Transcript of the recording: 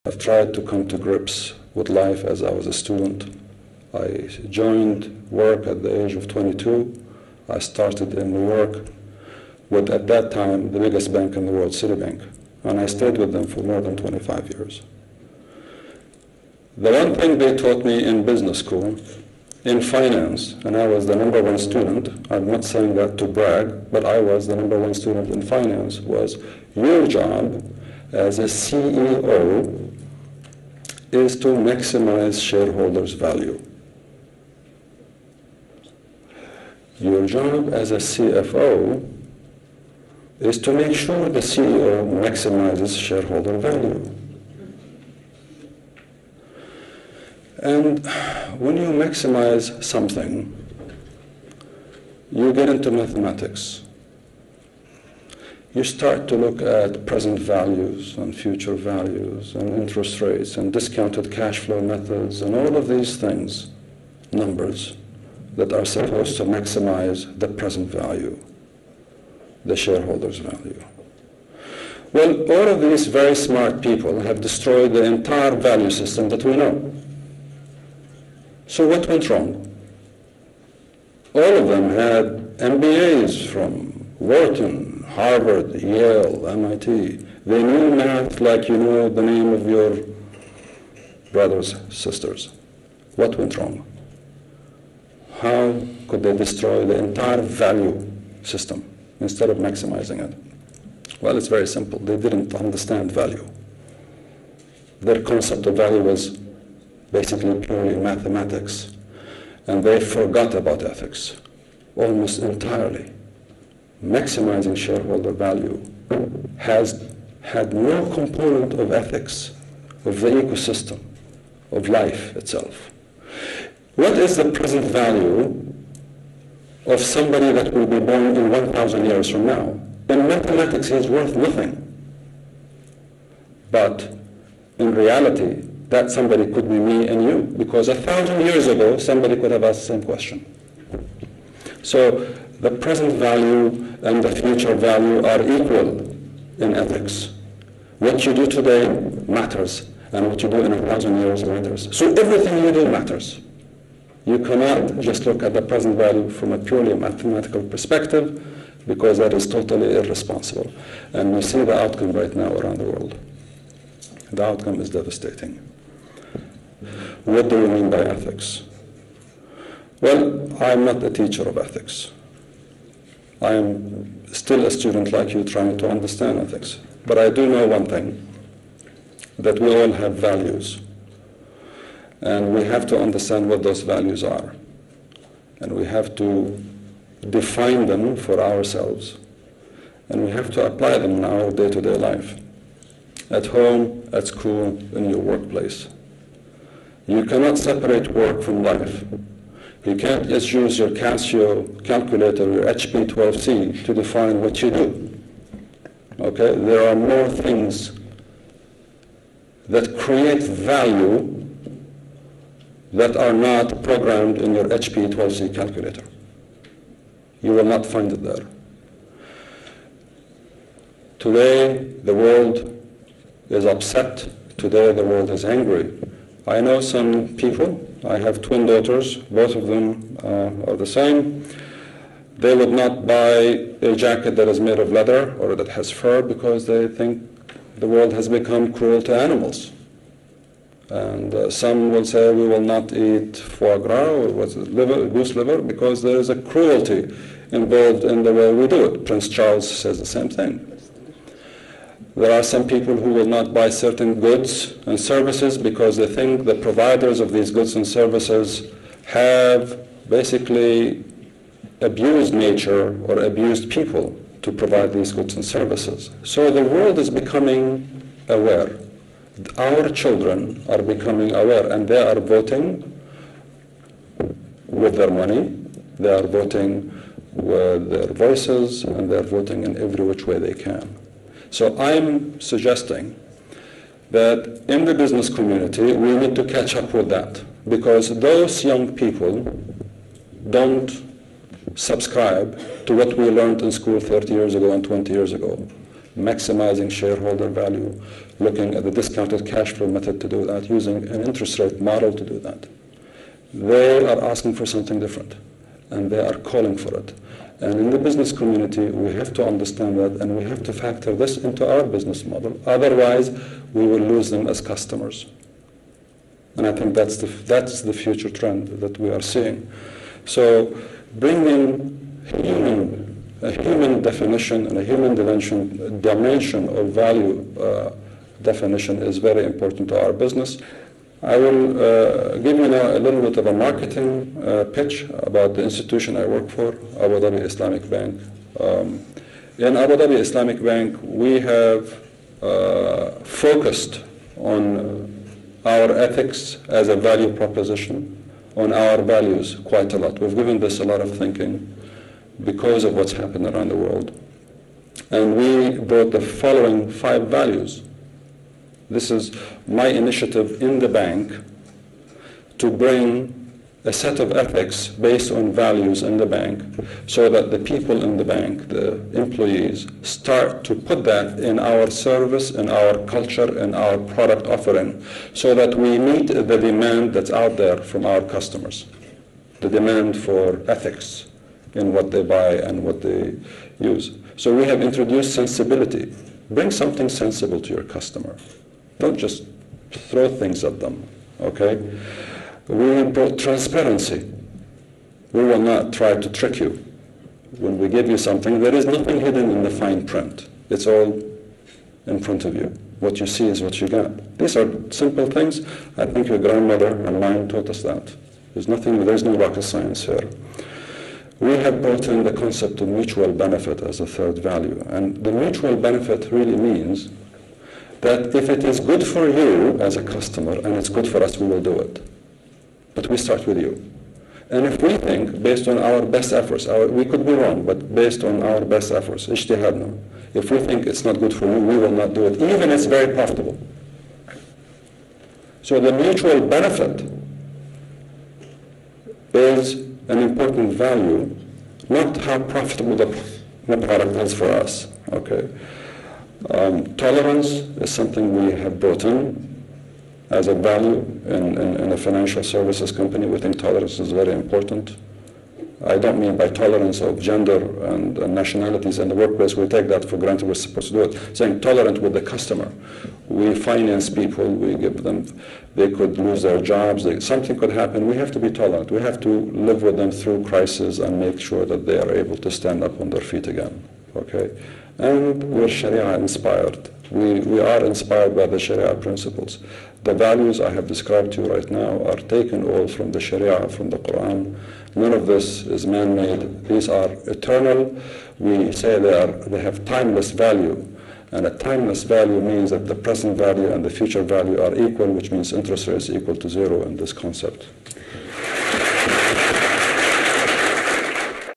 I've tried to come to grips with life as I was a student. I joined work at the age of 22. I started in New York with, at that time, the biggest bank in the world, Citibank. And I stayed with them for more than 25 years. The one thing they taught me in business school, in finance, and I was the #1 student, I'm not saying that to brag, but I was the #1 student in finance, was your job as a CEO is to maximize shareholders' value. Your job as a CFO is to make sure the CEO maximizes shareholder value. And when you maximize something, you get into mathematics. You start to look at present values and future values and interest rates and discounted cash flow methods and all of these things, numbers that are supposed to maximize the present value, the shareholder's value. Well, all of these very smart people have destroyed the entire value system that we know. So what went wrong? All of them had MBAs from Wharton, Harvard, Yale, MIT. They knew math like you know the name of your brothers, sisters. What went wrong? How could they destroy the entire value system instead of maximizing it? Well, it's very simple. They didn't understand value. Their concept of value was basically purely mathematics, and they forgot about ethics almost entirely. Maximizing shareholder value has had no component of ethics, of the ecosystem, of life itself. What is the present value of somebody that will be born in 1,000 years from now? In mathematics, he is worth nothing. But in reality, that somebody could be me and you, because 1,000 years ago, somebody could have asked the same question. So the present value and the future value are equal in ethics. What you do today matters, and what you do in 1,000 years matters. So everything you do matters. You cannot just look at the present value from a purely mathematical perspective, because that is totally irresponsible. And we see the outcome right now around the world. The outcome is devastating. What do we mean by ethics? Well, I'm not a teacher of ethics. I am still a student like you trying to understand ethics. But I do know one thing, that we all have values. And we have to understand what those values are. And we have to define them for ourselves. And we have to apply them in our day-to-day life. At home, at school, in your workplace. You cannot separate work from life. You can't just use your Casio calculator, your HP12C, to define what you do. Okay? There are more things that create value that are not programmed in your HP12C calculator. You will not find it there. Today, the world is upset. Today, the world is angry. I know some people, I have twin daughters, both of them are the same. They would not buy a jacket that is made of leather or that has fur because they think the world has become cruel to animals. And some will say we will not eat foie gras or what's it, goose liver, because there is a cruelty involved in the way we do it. Prince Charles says the same thing. There are some people who will not buy certain goods and services because they think the providers of these goods and services have basically abused nature or abused people to provide these goods and services. So the world is becoming aware. Our children are becoming aware, and they are voting with their money, they are voting with their voices, and they're voting in every which way they can. So I'm suggesting that in the business community, we need to catch up with that, because those young people don't subscribe to what we learned in school 30 years ago and 20 years ago. Maximizing shareholder value, looking at the discounted cash flow method to do that, using an interest rate model to do that. They are asking for something different, and they are calling for it. And in the business community, we have to understand that, and we have to factor this into our business model. Otherwise, we will lose them as customers. And I think that's the future trend that we are seeing. So bringing a human definition and a human dimension of value definition is very important to our business. I will give you now a little bit of a marketing pitch about the institution I work for, Abu Dhabi Islamic Bank. In Abu Dhabi Islamic Bank, we have focused on our ethics as a value proposition, on our values quite a lot. We've given this a lot of thinking because of what's happened around the world. And we brought the following 5 values. This is my initiative in the bank to bring a set of ethics based on values in the bank so that the people in the bank, the employees, start to put that in our service, in our culture, in our product offering, so that we meet the demand that's out there from our customers, the demand for ethics in what they buy and what they use. So we have introduced sensibility. Bring something sensible to your customer. Don't just throw things at them, okay? We brought transparency. We will not try to trick you. When we give you something, there is nothing hidden in the fine print. It's all in front of you. What you see is what you get. These are simple things. I think your grandmother and mine taught us that. There's no rocket science here. We have brought in the concept of mutual benefit as a third value. And the mutual benefit really means that if it is good for you as a customer and it's good for us, we will do it. But we start with you. And if we think, based on our best efforts, we could be wrong, but based on our best efforts, ijtihadna, if we think it's not good for you, we will not do it, even if it's very profitable. So the mutual benefit is an important value, not how profitable the product is for us. Okay. Tolerance is something we have brought in as a value in a financial services company. We think tolerance is very important. I don't mean by tolerance of gender and nationalities in the workplace. We take that for granted. We're supposed to do it. Saying tolerant with the customer. We finance people. We give them, they could lose their jobs. Something could happen. We have to be tolerant. We have to live with them through crisis and make sure that they are able to stand up on their feet again. Okay? And we're Sharia inspired. We are inspired by the Sharia principles. The values I have described to you right now are taken all from the Sharia, from the Quran. None of this is man-made. These are eternal. We say they have timeless value. And a timeless value means that the present value and the future value are equal, which means interest rate is equal to 0 in this concept.